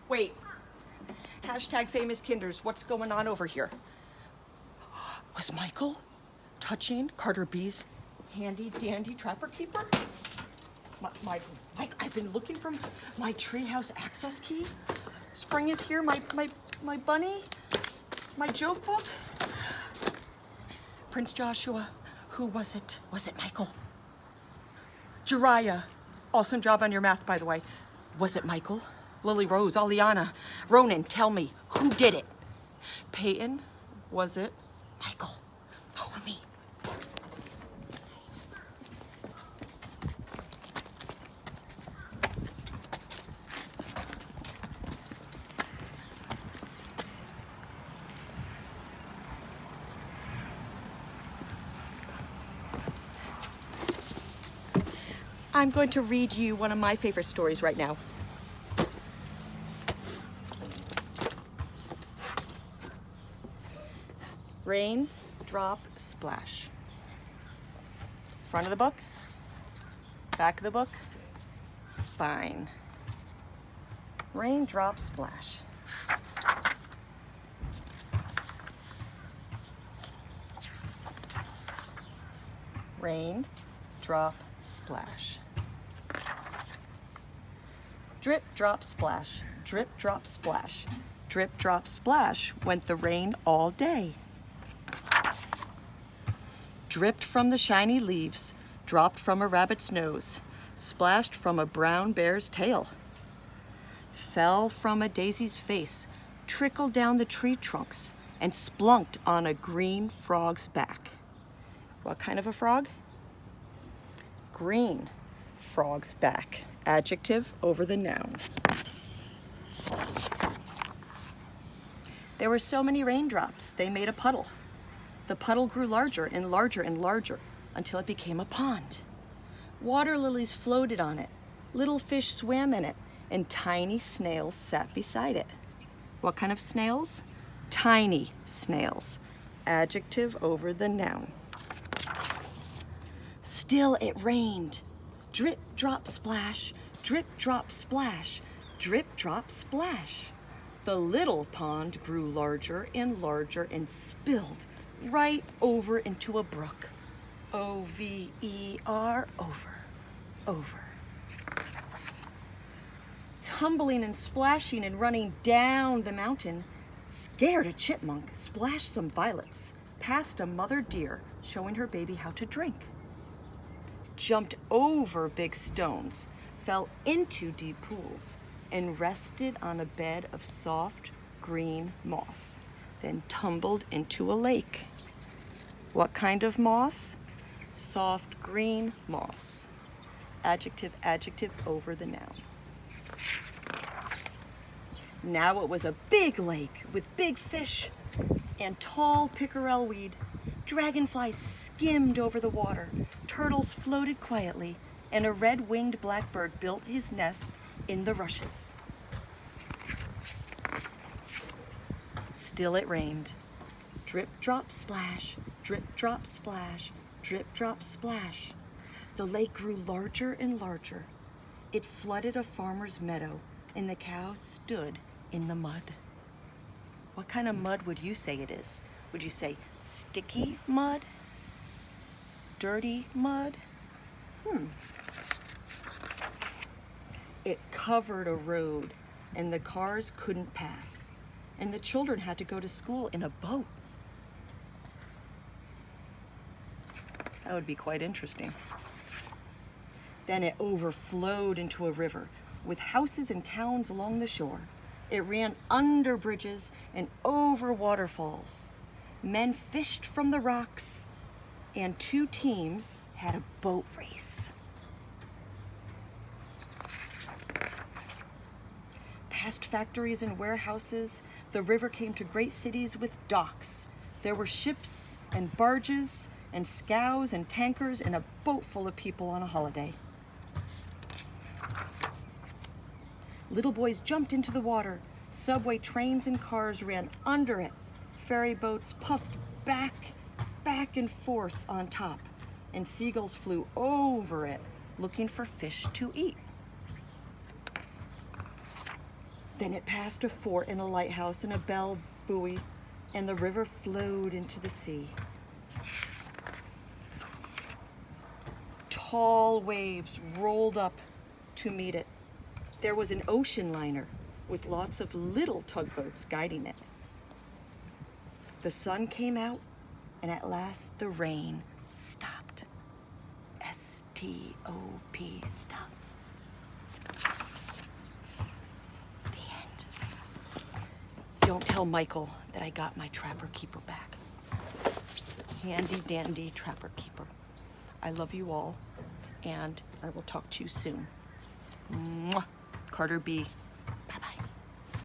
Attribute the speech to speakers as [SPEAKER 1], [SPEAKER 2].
[SPEAKER 1] Wait. Hashtag famous kinders. What's going on over here? Was Michael touching Carter B's handy dandy trapper keeper? I've been looking for my treehouse access key. Spring is here. My bunny. My joke book. Prince Joshua. Who was it? Was it Michael? Jariah. Awesome job on your math, by the way. Was it Michael? Lily Rose, Aliana, Ronan, tell me, who did it? Peyton, was it Michael? Follow me. I'm going to read you one of my favorite stories right now. Rain, drop, splash. Front of the book, back of the book, spine. Rain, drop, splash. Rain, drop, splash. Drip, drop, splash. Drip, drop, splash. Drip, drop, splash went the rain all day. Dripped from the shiny leaves, dropped from a rabbit's nose, splashed from a brown bear's tail, fell from a daisy's face, trickled down the tree trunks, and splunked on a green frog's back. What kind of a frog? Green frog's back. Adjective over the noun. There were so many raindrops, they made a puddle. The puddle grew larger and larger and larger until it became a pond. Water lilies floated on it, little fish swam in it, and tiny snails sat beside it. What kind of snails? Tiny snails. Adjective over the noun. Still it rained. Drip, drop, splash, drip, drop, splash, drip, drop, splash. The little pond grew larger and larger and spilled right over into a brook. O-V-E-R, over. Tumbling and splashing and running down the mountain, scared a chipmunk splashed some violets past a mother deer showing her baby how to drink. Jumped over big stones, fell into deep pools, and rested on a bed of soft green moss, then tumbled into a lake. What kind of moss? Soft green moss. Adjective, adjective over the noun. Now it was a big lake with big fish and tall pickerel weed. Dragonflies skimmed over the water, turtles floated quietly, and a red-winged blackbird built his nest in the rushes. Still it rained. Drip, drop, splash, drip, drop, splash, drip, drop, splash. The lake grew larger and larger. It flooded a farmer's meadow, and the cows stood in the mud. What kind of mud would you say it is? Would you say sticky mud? Dirty mud? It covered a road, and the cars couldn't pass, and the children had to go to school in a boat. That would be quite interesting. Then it overflowed into a river with houses and towns along the shore. It ran under bridges and over waterfalls. Men fished from the rocks, and 2 teams had a boat race. Past factories and warehouses, the river came to great cities with docks. There were ships and barges and scows and tankers and a boat full of people on a holiday. Little boys jumped into the water. Subway trains and cars ran under it. Ferry boats puffed back and forth on top, and seagulls flew over it, looking for fish to eat. Then it passed a fort and a lighthouse and a bell buoy, and the river flowed into the sea. Tall waves rolled up to meet it. There was an ocean liner with lots of little tugboats guiding it. The sun came out, and at last the rain stopped. S-T-O-P, stop. The end. Don't tell Michael that I got my Trapper Keeper back. Handy dandy Trapper Keeper. I love you all, and I will talk to you soon. Mwah. Carter B.